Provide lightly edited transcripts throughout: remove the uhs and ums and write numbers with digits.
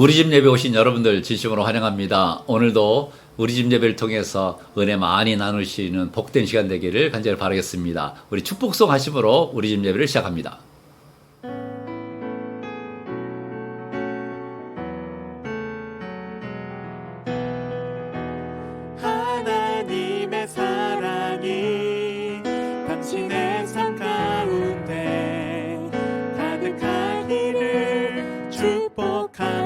우리 집 예배 오신 여러분들 진심으로 환영합니다. 오늘도 우리 집 예배를 통해서 은혜 많이 나누시는 복된 시간 되기를 간절히 바라겠습니다. 우리 축복송 하심으로 우리 집 예배를 시작합니다. 하나님의 사랑이 당신의 삶 가운데 가득하기를 축복합니다.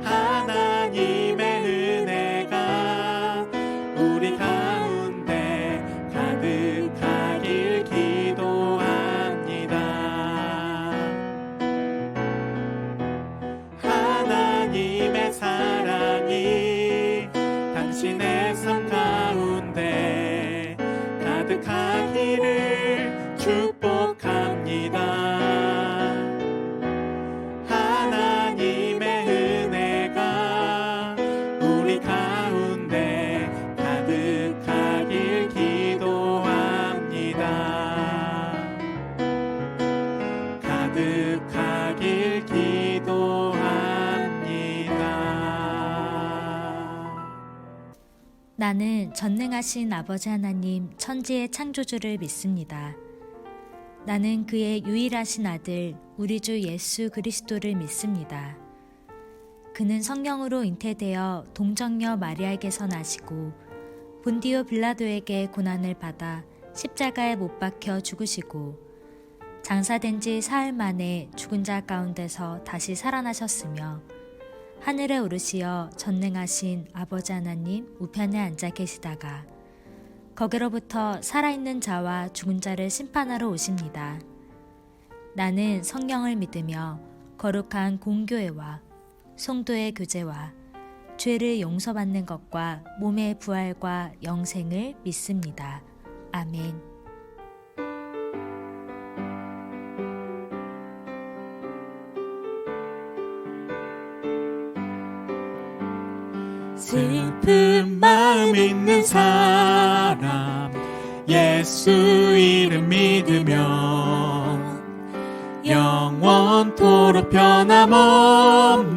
하나님의 은혜가 우리 가운데 가득하길 기도합니다. 하나님의 사랑이 당신의 삶 가운데 가득하기를 축복합니다. 하나님의 은혜가 우리 가운데 가득하길 기도합니다. 가득하길 기도합니다. 나는 전능하신 아버지 하나님 천지의 창조주를 믿습니다. 나는 그의 유일하신 아들 우리 주 예수 그리스도를 믿습니다. 그는 성령으로 잉태되어 동정녀 마리아에게서 나시고 본디오 빌라도에게 고난을 받아 십자가에 못 박혀 죽으시고 장사된 지 사흘 만에 죽은 자 가운데서 다시 살아나셨으며 하늘에 오르시어 전능하신 아버지 하나님 우편에 앉아 계시다가 거기로부터 살아있는 자와 죽은 자를 심판하러 오십니다. 나는 성령을 믿으며 거룩한 공교회와 성도의 교제와 죄를 용서받는 것과 몸의 부활과 영생을 믿습니다. 아멘. 슬픈 마음 있는 사람 예수 이름 믿으면 영원토록 변함없는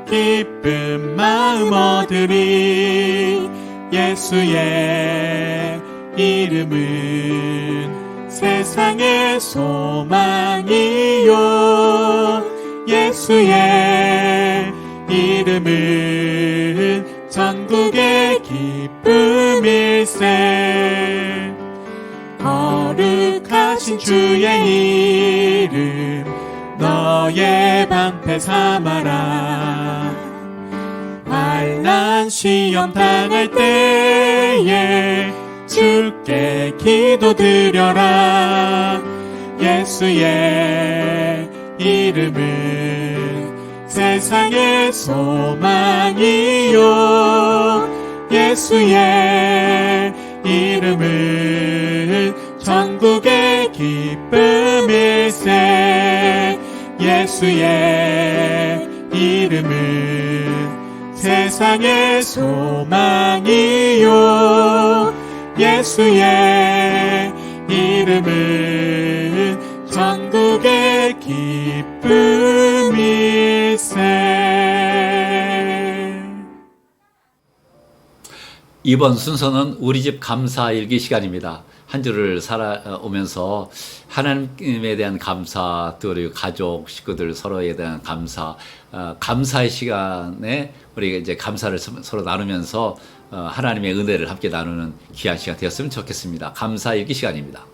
기쁜 마음 얻으리. 예수의 이름은 세상의 소망이요 예수의 이름은 전국의 기쁨일세. 거룩하신 주의 이름 너의 방패 삼아라. 환난 시험 당할 때에 주께 기도드려라. 예수의 이름은 세상의 소망이요 예수의 이름은 전국의 기쁨일세. 예수의 이름은 세상의 소망이요 예수의 이름은 전국의 기쁨일세. 이번 순서는 우리 집 감사 일기 시간입니다. 한 주를 살아오면서 하나님에 대한 감사, 또 그리고 가족, 식구들 서로에 대한 감사, 감사의 시간에 우리가 이제 감사를 서로 나누면서 하나님의 은혜를 함께 나누는 귀한 시간 되었으면 좋겠습니다. 감사 일기 시간입니다.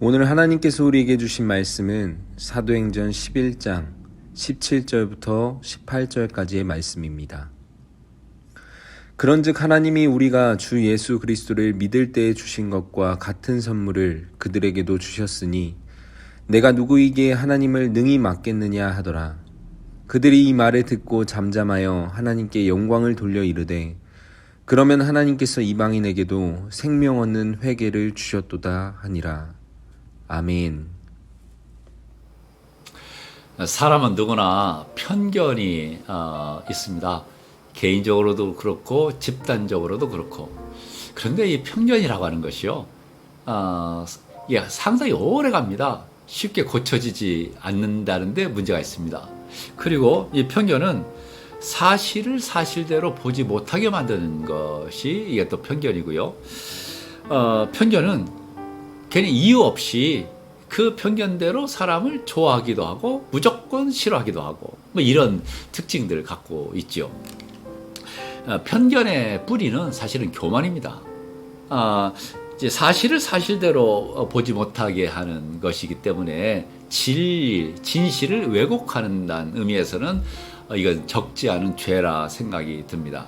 오늘 하나님께서 우리에게 주신 말씀은 사도행전 11장 17절부터 18절까지의 말씀입니다. 그런즉 하나님이 우리가 주 예수 그리스도를 믿을 때에 주신 것과 같은 선물을 그들에게도 주셨으니 내가 누구에게 하나님을 능히 맡겠느냐 하더라. 그들이 이 말을 듣고 잠잠하여 하나님께 영광을 돌려 이르되 그러면 하나님께서 이방인에게도 생명 얻는 회개를 주셨도다 하니라. 아멘. 사람은 누구나 편견이 있습니다. 개인적으로도 그렇고 집단적으로도 그렇고. 그런데 이 편견이라고 하는 것이요, 상당히 오래 갑니다. 쉽게 고쳐지지 않는다는데 문제가 있습니다. 그리고 이 편견은 사실을 사실대로 보지 못하게 만드는 것이 이게 또 편견이고요. 편견은 괜히 이유 없이 그 편견대로 사람을 좋아하기도 하고 무조건 싫어하기도 하고 뭐 이런 특징들을 갖고 있죠. 편견의 뿌리는 사실은 교만입니다. 이제 사실을 사실대로 보지 못하게 하는 것이기 때문에 진실을 왜곡하는 의미에서는 이건 적지 않은 죄라 생각이 듭니다.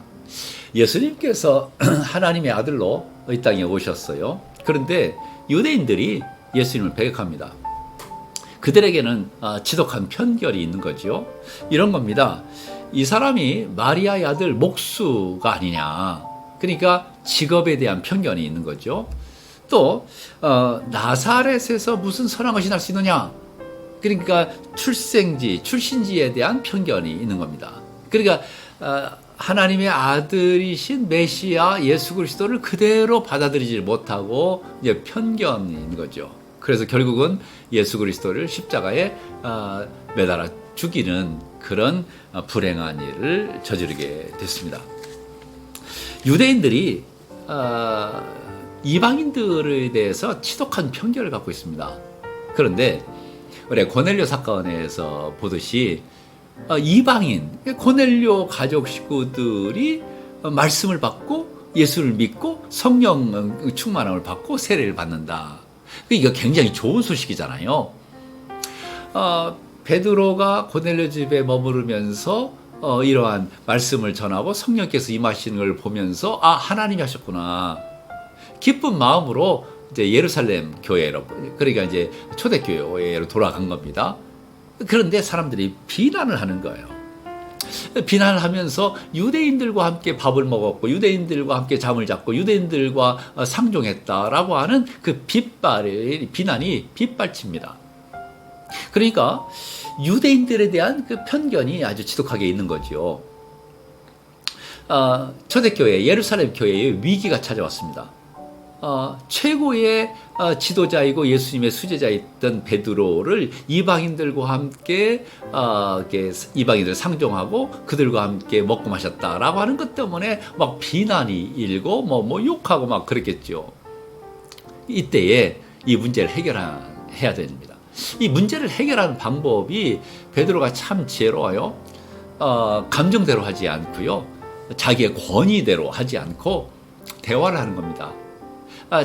예수님께서 하나님의 아들로 이 땅에 오셨어요. 그런데 유대인들이 예수님을 배격합니다. 그들에게는 지독한 편견이 있는 거죠. 이런 겁니다. 이 사람이 마리아의 아들 목수가 아니냐. 그러니까 직업에 대한 편견이 있는 거죠. 또 나사렛에서 무슨 선한 것이 날 수 있느냐. 그러니까 출신지에 대한 편견이 있는 겁니다. 그러니까 하나님의 아들이신 메시아 예수 그리스도를 그대로 받아들이지 못하고 이제 편견이 있는 거죠. 그래서 결국은 예수 그리스도를 십자가에 매달아 죽이는 그런 불행한 일을 저지르게 됐습니다. 유대인들이 이방인들에 대해서 지독한 편견을 갖고 있습니다. 그런데 우리 고넬료 사건에서 보듯이 이방인 고넬료 가족 식구들이 말씀을 받고 예수를 믿고 성령 충만함을 받고 세례를 받는다. 이거 굉장히 좋은 소식이잖아요. 베드로가 고넬료 집에 머무르면서 이러한 말씀을 전하고 성령께서 임하시는 걸 보면서 하나님이 하셨구나. 기쁜 마음으로 이제 예루살렘 교회로, 그러니까 이제 초대교회로 돌아간 겁니다. 그런데 사람들이 비난을 하는 거예요. 비난을 하면서 유대인들과 함께 밥을 먹었고 유대인들과 함께 잠을 잤고 유대인들과 상종했다라고 하는 그 비난이 빗발칩니다. 그러니까 유대인들에 대한 그 편견이 아주 지독하게 있는 거죠. 초대교회, 예루살렘 교회에 위기가 찾아왔습니다. 최고의 지도자이고 예수님의 수제자였던 베드로를 이방인들과 함께 이방인들 상종하고 그들과 함께 먹고 마셨다라고 하는 것 때문에 막 비난이 일고 뭐 욕하고 막 그랬겠죠. 이때에 이 문제를 해결해야 됩니다. 이 문제를 해결하는 방법이 베드로가 참 지혜로워요. 감정대로 하지 않고요, 자기의 권위대로 하지 않고 대화를 하는 겁니다.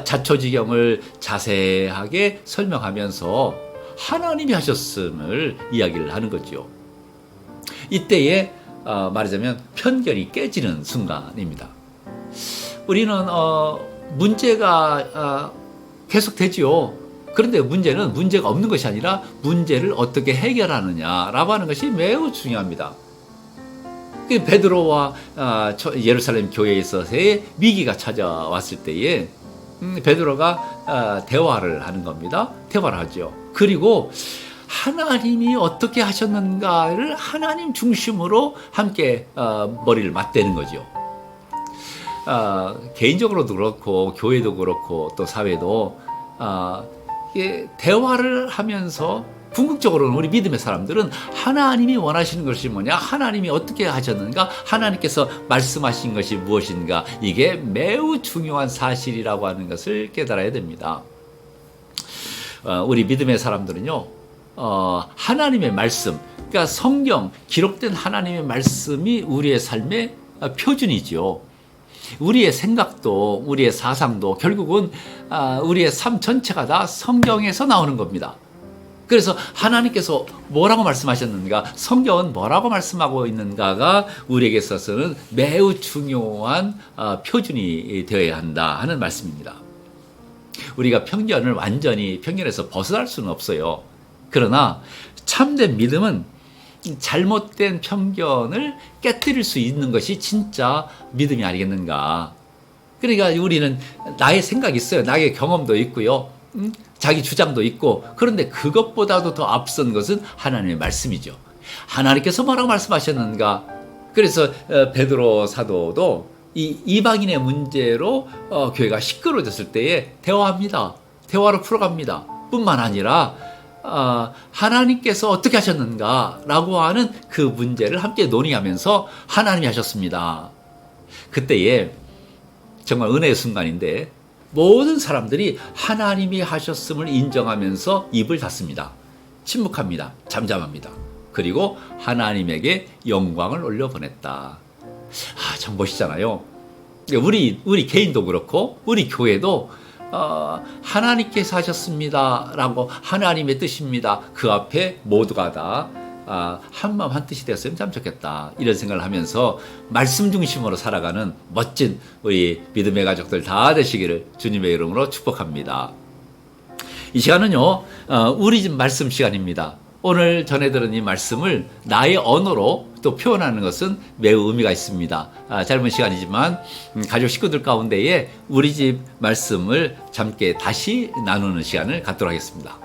자초지경을 자세하게 설명하면서 하나님이 하셨음을 이야기를 하는 거죠. 이때에 말하자면 편견이 깨지는 순간입니다. 우리는 문제가 계속되지요. 그런데 문제는 문제가 없는 것이 아니라 문제를 어떻게 해결하느냐라고 하는 것이 매우 중요합니다. 베드로와 예루살렘 교회에 있어서의 위기가 찾아왔을 때에 베드로가 대화를 하는 겁니다. 대화를 하죠. 그리고 하나님이 어떻게 하셨는가를 하나님 중심으로 함께 머리를 맞대는 거죠. 개인적으로도 그렇고 교회도 그렇고 또 사회도 대화를 하면서 궁극적으로는 우리 믿음의 사람들은 하나님이 원하시는 것이 뭐냐, 하나님이 어떻게 하셨는가, 하나님께서 말씀하신 것이 무엇인가, 이게 매우 중요한 사실이라고 하는 것을 깨달아야 됩니다. 우리 믿음의 사람들은요, 하나님의 말씀, 그러니까 성경, 기록된 하나님의 말씀이 우리의 삶의 표준이죠. 우리의 생각도 우리의 사상도 결국은 우리의 삶 전체가 다 성경에서 나오는 겁니다. 그래서 하나님께서 뭐라고 말씀하셨는가, 성경은 뭐라고 말씀하고 있는가가 우리에게 있어서는 매우 중요한 표준이 되어야 한다 하는 말씀입니다. 우리가 편견에서 벗어날 수는 없어요. 그러나 참된 믿음은 잘못된 편견을 깨뜨릴 수 있는 것이 진짜 믿음이 아니겠는가. 그러니까 우리는 나의 생각이 있어요. 나의 경험도 있고요. 자기 주장도 있고, 그런데 그것보다도 더 앞선 것은 하나님의 말씀이죠. 하나님께서 뭐라고 말씀하셨는가. 그래서 베드로 사도도 이 이방인의 문제로 교회가 시끄러워졌을 때에 대화합니다. 대화로 풀어갑니다. 뿐만 아니라 하나님께서 어떻게 하셨는가라고 하는 그 문제를 함께 논의하면서 하나님이 하셨습니다. 그때에 정말 은혜의 순간인데 모든 사람들이 하나님이 하셨음을 인정하면서 입을 닫습니다. 침묵합니다. 잠잠합니다. 그리고 하나님에게 영광을 올려보냈다. 참 멋있잖아요. 우리 개인도 그렇고 우리 교회도 하나님께서 하셨습니다 라고, 하나님의 뜻입니다, 그 앞에 모두가 다 한마음 한뜻이 되었으면 참 좋겠다, 이런 생각을 하면서 말씀 중심으로 살아가는 멋진 우리 믿음의 가족들 다 되시기를 주님의 이름으로 축복합니다. 이 시간은요, 우리 집 말씀 시간입니다. 오늘 전해들은 이 말씀을 나의 언어로 또 표현하는 것은 매우 의미가 있습니다. 짧은 시간이지만 가족 식구들 가운데에 우리 집 말씀을 함께 다시 나누는 시간을 갖도록 하겠습니다.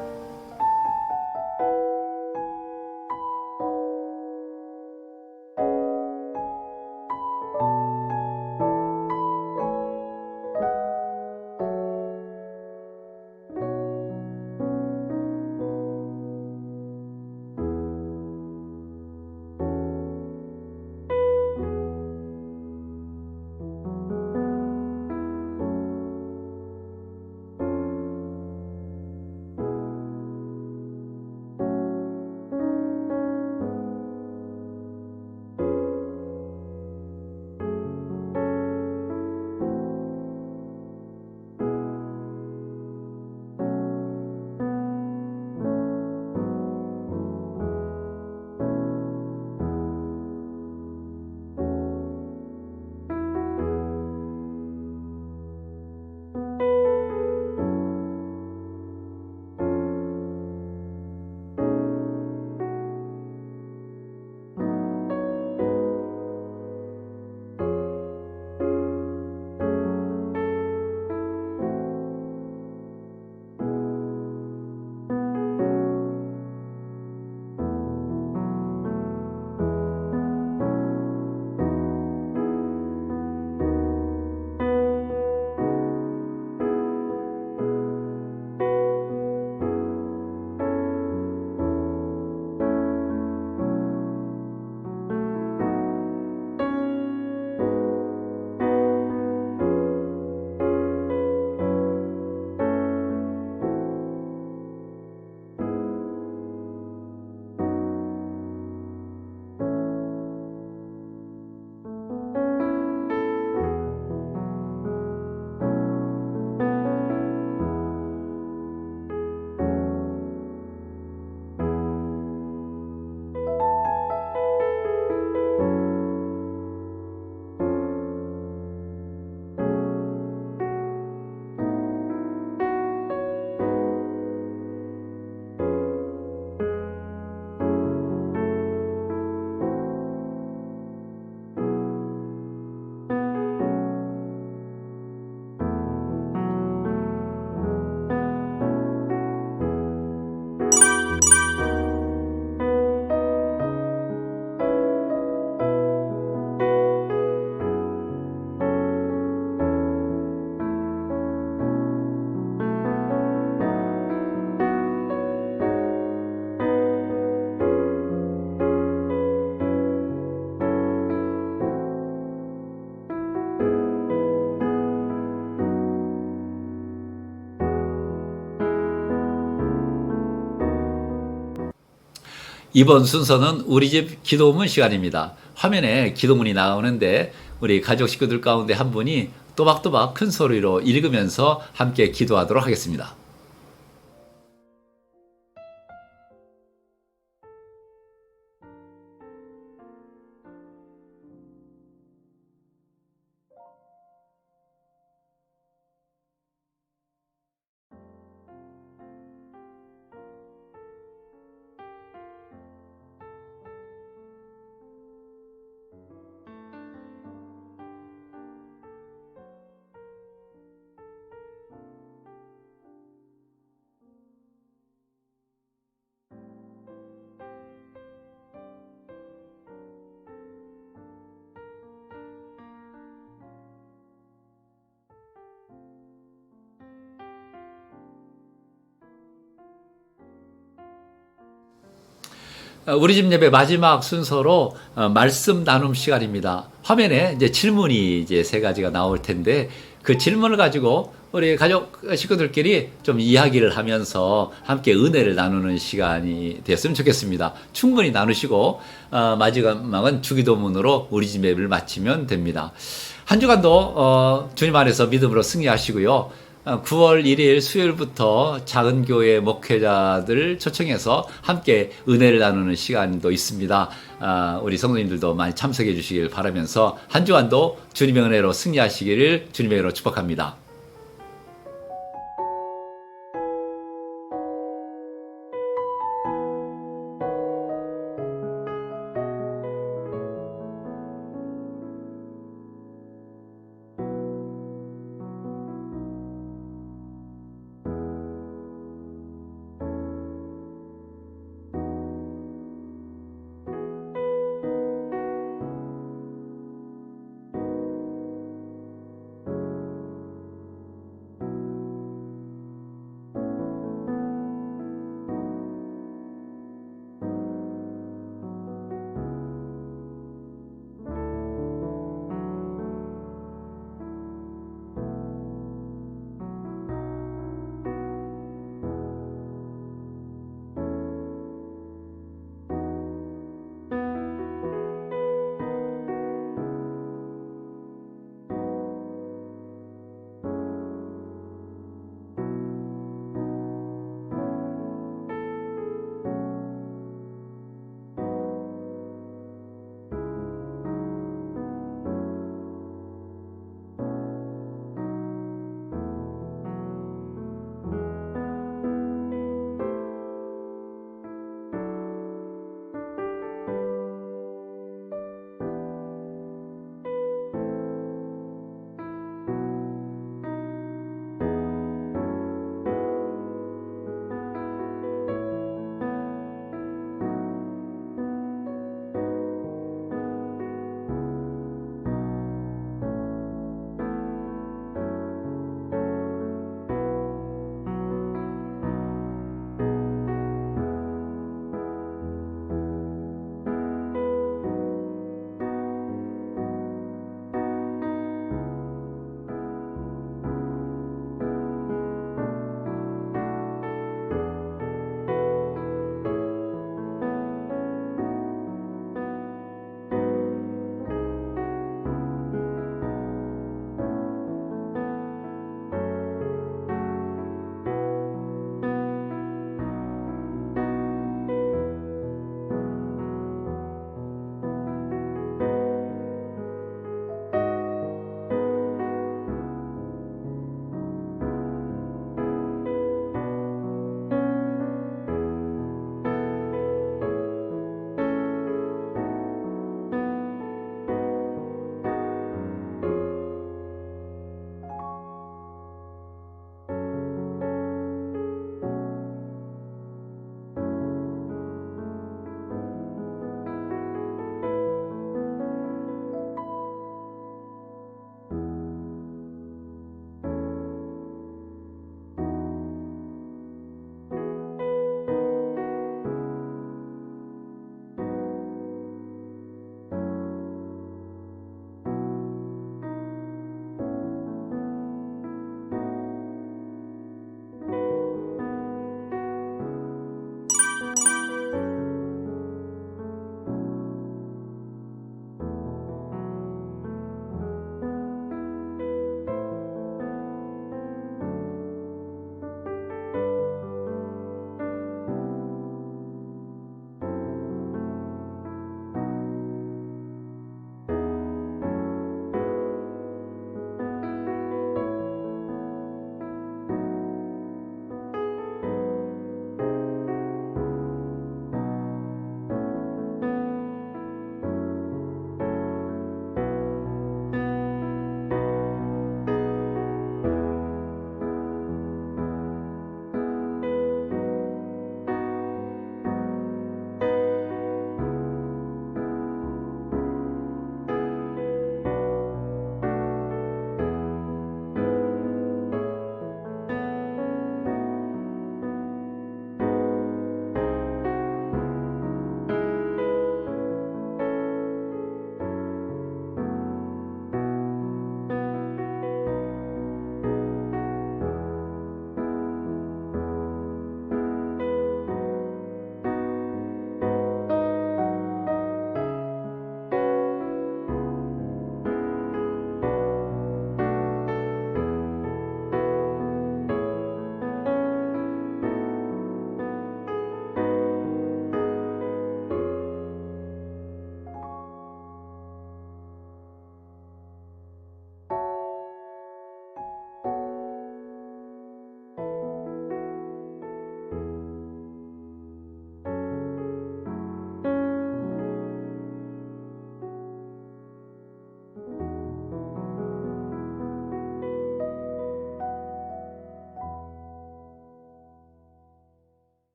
이번 순서는 우리 집 기도문 시간입니다. 화면에 기도문이 나오는데 우리 가족 식구들 가운데 한 분이 또박또박 큰 소리로 읽으면서 함께 기도하도록 하겠습니다. 우리 집 예배 마지막 순서로 말씀 나눔 시간입니다. 화면에 이제 질문이 이제 세 가지가 나올 텐데 그 질문을 가지고 우리 가족 식구들끼리 좀 이야기를 하면서 함께 은혜를 나누는 시간이 됐으면 좋겠습니다. 충분히 나누시고 마지막은 주기도문으로 우리 집 예배를 마치면 됩니다. 한 주간도 주님 안에서 믿음으로 승리하시고요. 9월 1일 수요일부터 작은 교회 목회자들 초청해서 함께 은혜를 나누는 시간도 있습니다. 우리 성도님들도 많이 참석해 주시길 바라면서 한 주간도 주님의 은혜로 승리하시기를 주님의 은혜로 축복합니다.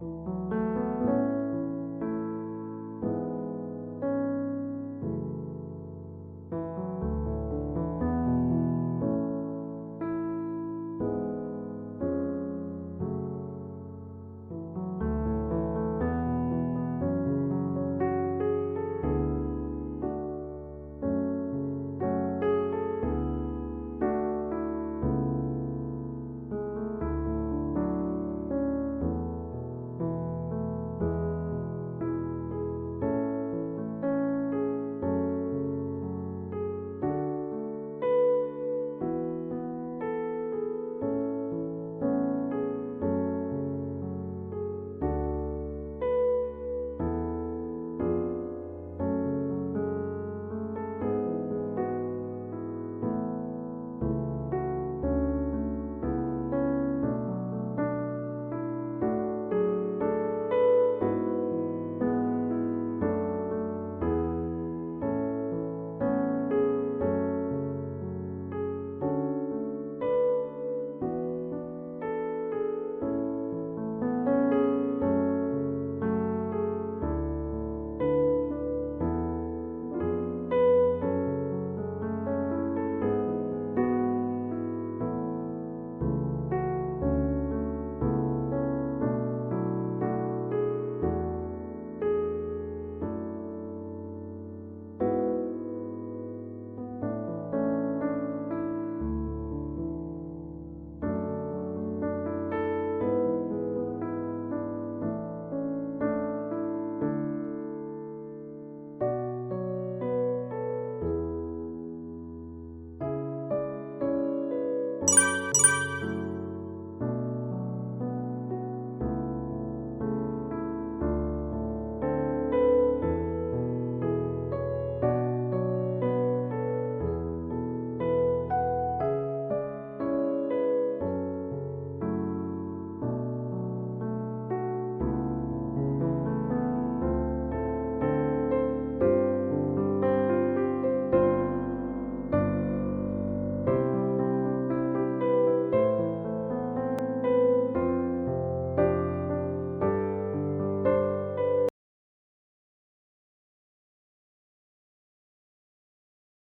감사합니다.